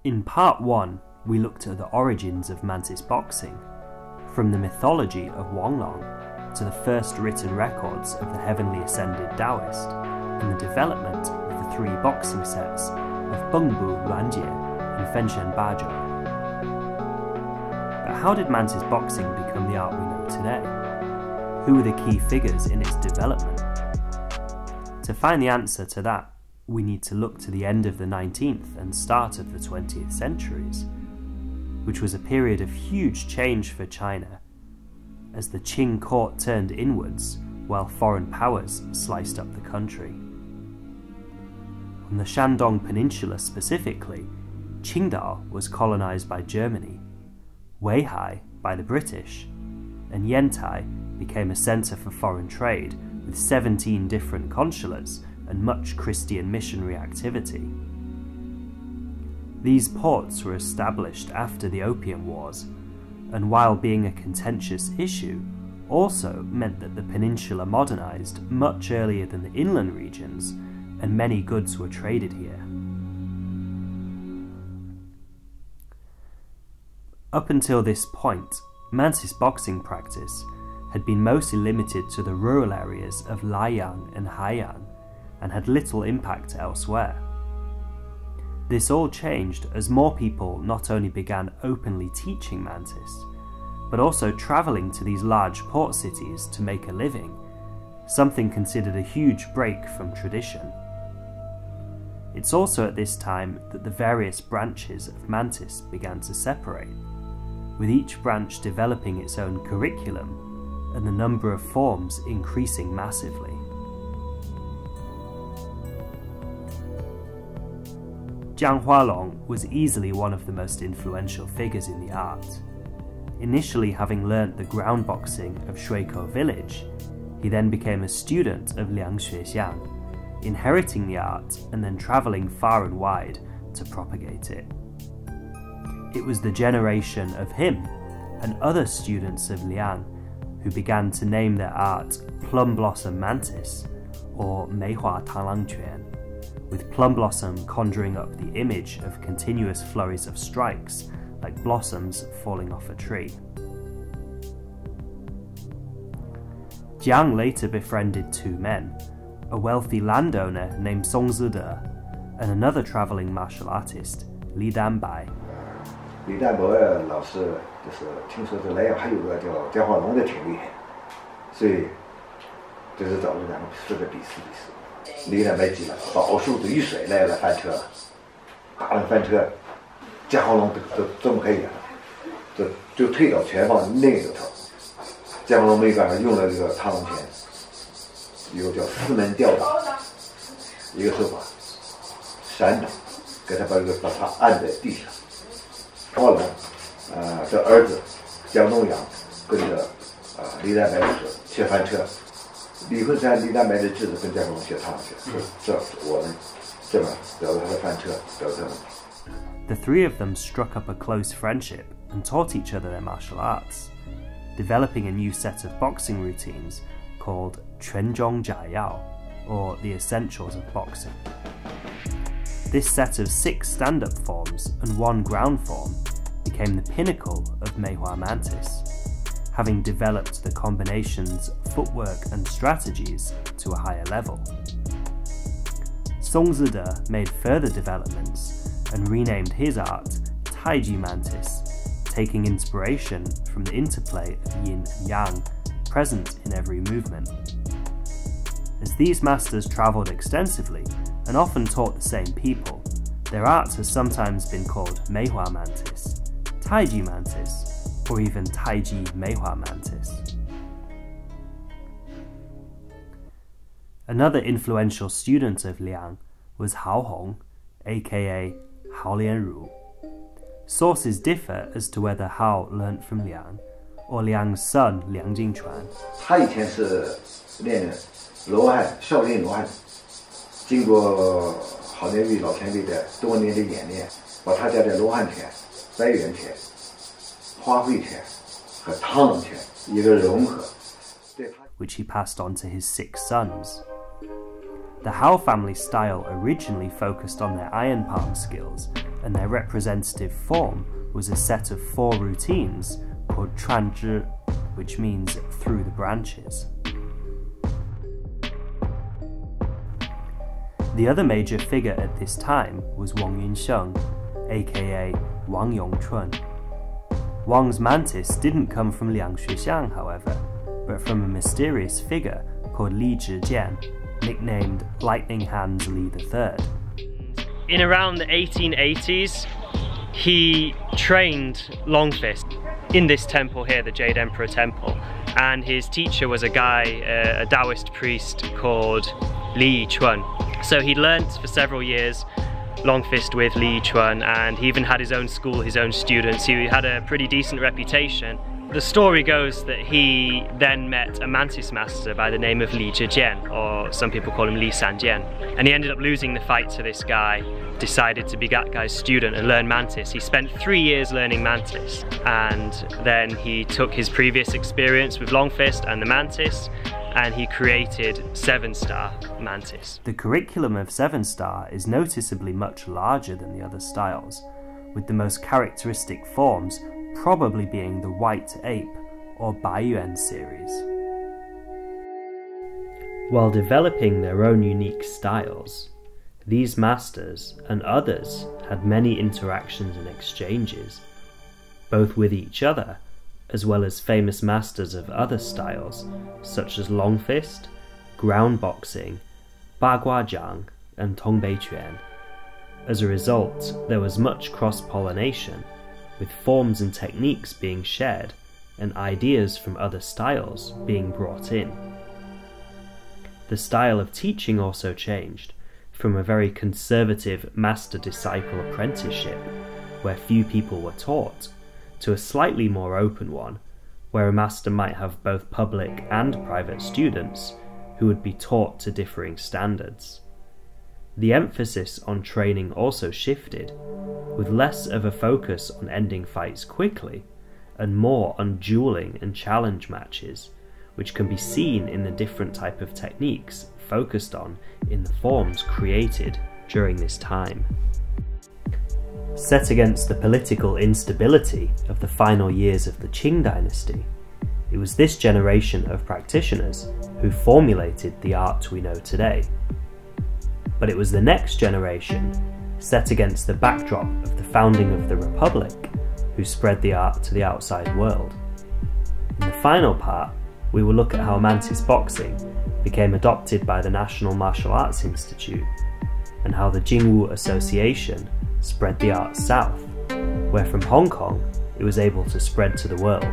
In part 1, we looked at the origins of Mantis boxing, from the mythology of Wang to the first written records of the heavenly ascended Taoist, and the development of the 3 boxing sets of Bengbu Luanjie and Fenshen Bajou. But how did Mantis boxing become the art we know today? Who were the key figures in its development? To find the answer to that, we need to look to the end of the 19th and start of the 20th centuries, which was a period of huge change for China, as the Qing court turned inwards while foreign powers sliced up the country. On the Shandong Peninsula specifically, Qingdao was colonized by Germany, Weihai by the British, and Yantai became a center for foreign trade with 17 different consulates and much Christian missionary activity. These ports were established after the Opium Wars, and while being a contentious issue, also meant that the peninsula modernized much earlier than the inland regions, and many goods were traded here. Up until this point, Mantis boxing practice had been mostly limited to the rural areas of Lian and Haiyan, and had little impact elsewhere. This all changed as more people not only began openly teaching Mantis, but also travelling to these large port cities to make a living, something considered a huge break from tradition. It's also at this time that the various branches of Mantis began to separate, with each branch developing its own curriculum and the number of forms increasing massively. Jiang Hua Long was easily one of the most influential figures in the art. Initially having learnt the ground boxing of Shuikou village, he then became a student of Liang Xuexiang, inheriting the art and then travelling far and wide to propagate it. It was the generation of him and other students of Lian who began to name their art Plum Blossom Mantis, or Meihua Tanglangquan, with plum blossom conjuring up the image of continuous flurries of strikes like blossoms falling off a tree. Jiang later befriended 2 men, a wealthy landowner named Song Zide and another travelling martial artist, Dan Bai. 李代伯老师就是听说这莱阳还有个叫姜化龙的挺厉害，所以就是找了2个说的比试。李代伯急了，把奥数兑水来了翻车，大人翻车，姜化龙都不可以了，就退到拳房另一头。姜化龙没办法，用了这个螳螂拳，一个叫四门吊打，一个手法闪打，给他把他按在地上。 后来，这儿子姜东阳跟着李代白学翻车，李昆山、李代白的侄子跟姜东学螳螂拳，这我们这边得了他的翻车，得了他们。The 3 of them struck up a close friendship and taught each other their martial arts, developing a new set of boxing routines called Quanzhong Jiayao, or the Essentials of Boxing. This set of 6 stand-up forms and 1 ground form became the pinnacle of Meihua Mantis, having developed the combinations, footwork and strategies to a higher level. Song Zide made further developments and renamed his art Taiji-Mantis, taking inspiration from the interplay of yin and yang present in every movement. As these masters travelled extensively and often taught the same people, their art has sometimes been called Meihua Mantis, Taiji Mantis, or even Taiji-Meihua Mantis. Another influential student of Liang was Hao Hong, aka Hao Lianru. Sources differ as to whether Hao learnt from Liang or Liang's son Liang Jingchuan. 他以前是练罗汉，少林罗汉，经过郝年玉老前辈的多年的演练，把他家的罗汉拳、白猿拳、花卉拳和螳螂拳一个融合， which he passed on to his 6 sons. The Hao family style originally focused on their iron palm skills and their representative form was a set of 4 routines called 串枝, which means through the branches. The other major figure at this time was Wang Sheng, aka Wang Yongchun. Wang's mantis didn't come from Liang Xuxiang, however, but from a mysterious figure called Li Zhijian, nicknamed Lightning Hands Li III. In around the 1880s, he trained Long Fist in this temple here, the Jade Emperor Temple, and his teacher was a guy, a Taoist priest called Li Chuan. So he learnt for several years Long Fist with Li Chuan, and he even had his own school, his own students. He had a pretty decent reputation. The story goes that he then met a mantis master by the name of Li Zhijian, or some people call him Li Sanjian, and he ended up losing the fight to this guy, decided to be that guy's student and learn mantis. He spent 3 years learning mantis, and then he took his previous experience with Long Fist and the mantis, and he created 7-star mantis. The curriculum of 7-star is noticeably much larger than the other styles, with the most characteristic forms probably being the White Ape or Baiyuan series. While developing their own unique styles, these masters and others had many interactions and exchanges, both with each other as well as famous masters of other styles such as Long Fist, ground boxing, Baguazhang and Tongbeiquan. As a result, there was much cross-pollination, with forms and techniques being shared and ideas from other styles being brought in. The style of teaching also changed, from a very conservative master-disciple apprenticeship, where few people were taught, to a slightly more open one, where a master might have both public and private students who would be taught to differing standards. The emphasis on training also shifted, with less of a focus on ending fights quickly, and more on dueling and challenge matches, which can be seen in the different type of techniques focused on in the forms created during this time. Set against the political instability of the final years of the Qing Dynasty, it was this generation of practitioners who formulated the art we know today. But it was the next generation, set against the backdrop of the founding of the Republic, who spread the art to the outside world. In the final part, we will look at how Mantis boxing became adopted by the National Martial Arts Institute, and how the Jingwu Association spread the art south, where from Hong Kong it was able to spread to the world.